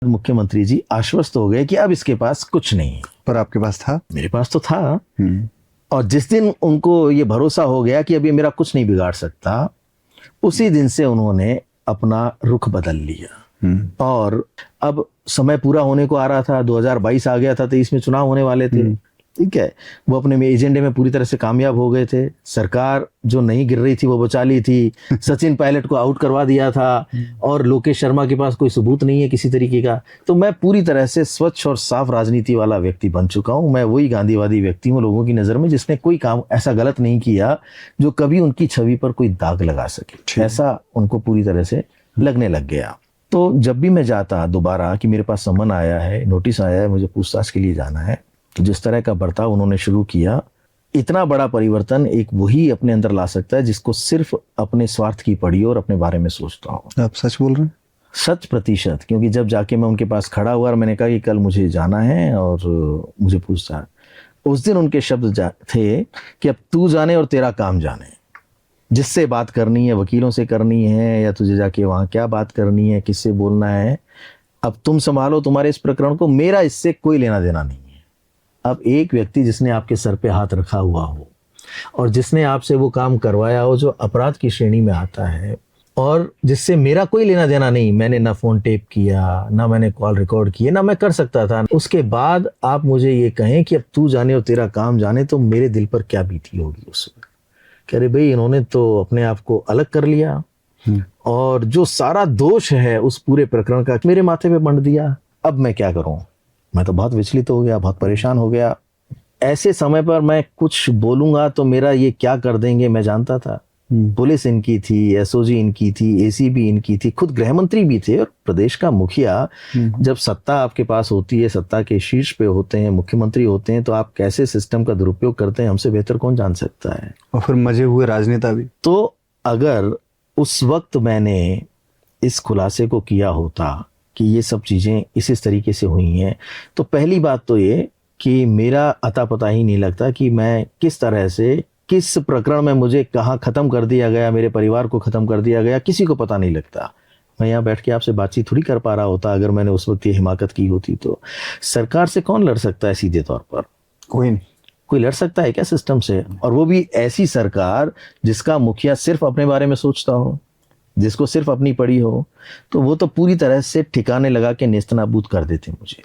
मुख्यमंत्री जी आश्वस्त हो गए कि अब इसके पास कुछ नहीं है। पर आपके पास था? मेरे पास तो था। और जिस दिन उनको ये भरोसा हो गया कि अब ये मेरा कुछ नहीं बिगाड़ सकता, उसी दिन से उन्होंने अपना रुख बदल लिया। और अब समय पूरा होने को आ रहा था, 2022 आ गया था, 23 में चुनाव होने वाले थे। ठीक है, वो अपने में एजेंडे में पूरी तरह से कामयाब हो गए थे। सरकार जो नहीं गिर रही थी वो बचा ली थी। सचिन पायलट को आउट करवा दिया था और लोकेश शर्मा के पास कोई सबूत नहीं है किसी तरीके का। तो मैं पूरी तरह से स्वच्छ और साफ राजनीति वाला व्यक्ति बन चुका हूं। मैं वही गांधीवादी व्यक्ति हूं लोगों की नजर में, जिसने कोई काम ऐसा गलत नहीं किया जो कभी उनकी छवि पर कोई दाग लगा सके। ऐसा उनको पूरी तरह से लगने लग गया। तो जब भी मैं जाता दोबारा कि मेरे पास समन आया है, नोटिस आया है, मुझे पूछताछ के लिए जाना है, तो जिस तरह का बर्ताव उन्होंने शुरू किया, इतना बड़ा परिवर्तन एक वही अपने अंदर ला सकता है जिसको सिर्फ अपने स्वार्थ की पड़ी और अपने बारे में सोचता हूँ। आप सच बोल रहे हैं? 100%। क्योंकि जब जाके मैं उनके पास खड़ा हुआ और मैंने कहा कि कल मुझे जाना है और मुझे पूछताछ, उस दिन उनके शब्द थे कि अब तू जाने और तेरा काम जाने। जिससे बात करनी है, वकीलों से करनी है या तुझे जाके वहाँ क्या बात करनी है, किससे बोलना है, अब तुम संभालो तुम्हारे इस प्रकरण को, मेरा इससे कोई लेना देना नहीं है। अब एक व्यक्ति जिसने आपके सर पे हाथ रखा हुआ हो और जिसने आपसे वो काम करवाया हो जो अपराध की श्रेणी में आता है और जिससे मेरा कोई लेना देना नहीं, मैंने ना फोन टेप किया, ना मैंने कॉल रिकॉर्ड किए, ना मैं कर सकता था, उसके बाद आप मुझे ये कहें कि अब तू जाने और तेरा काम जाने, तो मेरे दिल पर क्या बीती होगी उस वक्त। कह रहे भाई इन्होंने तो अपने आप को अलग कर लिया और जो सारा दोष है उस पूरे प्रकरण का मेरे माथे पे बंट दिया। अब मैं क्या करूं? मैं तो बहुत विचलित हो गया, बहुत परेशान हो गया। ऐसे समय पर मैं कुछ बोलूंगा तो मेरा ये क्या कर देंगे मैं जानता था। पुलिस इनकी थी, एसओजी इनकी थी, एसीबी इनकी थी, खुद गृह मंत्री भी थे। और प्रदेश का मुखिया, जब सत्ता आपके पास होती है, सत्ता के शीर्ष पे होते हैं, मुख्यमंत्री होते हैं, तो आप कैसे सिस्टम का दुरुपयोग करते हैं हमसे बेहतर कौन जान सकता है। और फिर मजे हुए राजनेता भी। तो अगर उस वक्त मैंने इस खुलासे को किया होता कि ये सब चीजें इस तरीके से हुई हैं, तो पहली बात तो ये कि मेरा अता पता ही नहीं लगता कि मैं किस तरह से, किस प्रकरण में मुझे कहाँ खत्म कर दिया गया, मेरे परिवार को खत्म कर दिया गया, किसी को पता नहीं लगता। मैं यहाँ बैठ के आपसे बातचीत थोड़ी कर पा रहा होता अगर मैंने उस वक्त ये हिमाकत की होती। तो सरकार से कौन लड़ सकता है सीधे तौर पर? कोई नहीं। कोई लड़ सकता है क्या सिस्टम से? और वो भी ऐसी सरकार जिसका मुखिया सिर्फ अपने बारे में सोचता हो, जिसको सिर्फ अपनी पड़ी हो। तो वो तो पूरी तरह से ठिकाने लगा के नेस्तनाबूद कर देते मुझे।